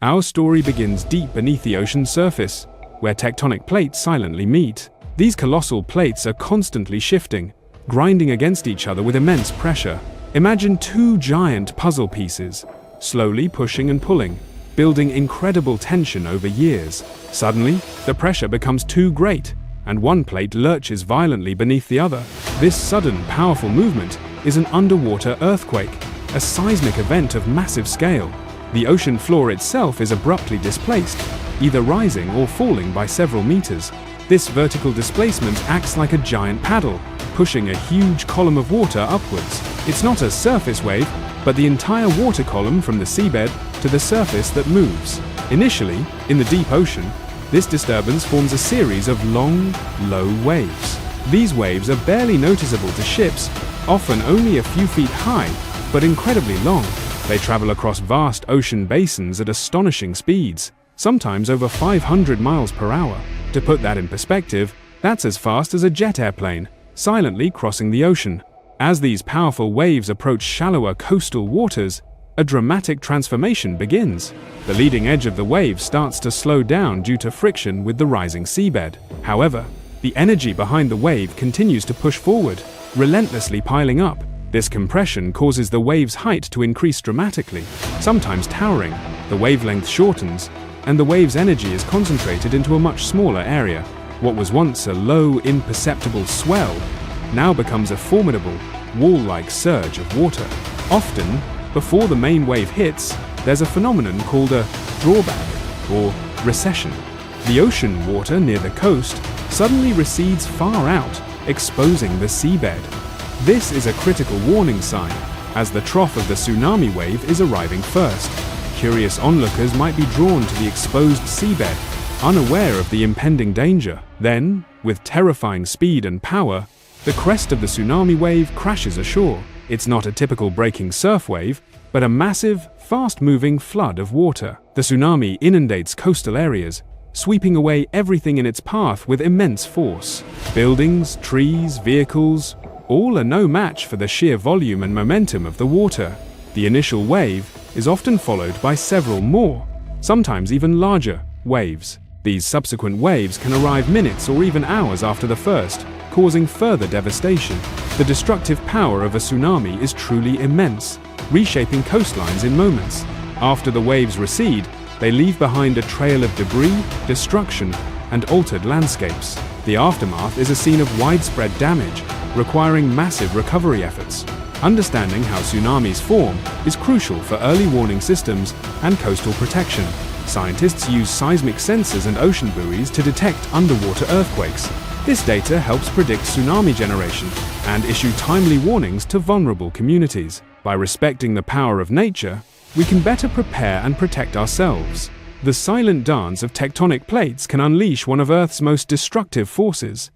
Our story begins deep beneath the ocean's surface, where tectonic plates silently meet. These colossal plates are constantly shifting, grinding against each other with immense pressure. Imagine two giant puzzle pieces, slowly pushing and pulling, building incredible tension over years. Suddenly, the pressure becomes too great, and one plate lurches violently beneath the other. This sudden, powerful movement is an underwater earthquake, a seismic event of massive scale. The ocean floor itself is abruptly displaced, either rising or falling by several meters. This vertical displacement acts like a giant paddle, pushing a huge column of water upwards. It's not a surface wave, but the entire water column from the seabed to the surface that moves. Initially, in the deep ocean, this disturbance forms a series of long, low waves. These waves are barely noticeable to ships, often only a few feet high, but incredibly long. They travel across vast ocean basins at astonishing speeds, sometimes over 500 miles per hour. To put that in perspective, that's as fast as a jet airplane, silently crossing the ocean. As these powerful waves approach shallower coastal waters, a dramatic transformation begins. The leading edge of the wave starts to slow down due to friction with the rising seabed. However, the energy behind the wave continues to push forward, relentlessly piling up. This compression causes the wave's height to increase dramatically, sometimes towering. The wavelength shortens, and the wave's energy is concentrated into a much smaller area. What was once a low, imperceptible swell now becomes a formidable, wall-like surge of water. Often, before the main wave hits, there's a phenomenon called a drawback, or recession. The ocean water near the coast suddenly recedes far out, exposing the seabed. This is a critical warning sign, as the trough of the tsunami wave is arriving first. Curious onlookers might be drawn to the exposed seabed, unaware of the impending danger. Then, with terrifying speed and power, the crest of the tsunami wave crashes ashore. It's not a typical breaking surf wave, but a massive, fast-moving flood of water. The tsunami inundates coastal areas, sweeping away everything in its path with immense force. Buildings, trees, vehicles, all are no match for the sheer volume and momentum of the water. The initial wave is often followed by several more, sometimes even larger, waves. These subsequent waves can arrive minutes or even hours after the first, causing further devastation. The destructive power of a tsunami is truly immense, reshaping coastlines in moments. After the waves recede, they leave behind a trail of debris, destruction, and altered landscapes. The aftermath is a scene of widespread damage, requiring massive recovery efforts. Understanding how tsunamis form is crucial for early warning systems and coastal protection. Scientists use seismic sensors and ocean buoys to detect underwater earthquakes. This data helps predict tsunami generation and issue timely warnings to vulnerable communities. By respecting the power of nature, we can better prepare and protect ourselves. The silent dance of tectonic plates can unleash one of Earth's most destructive forces.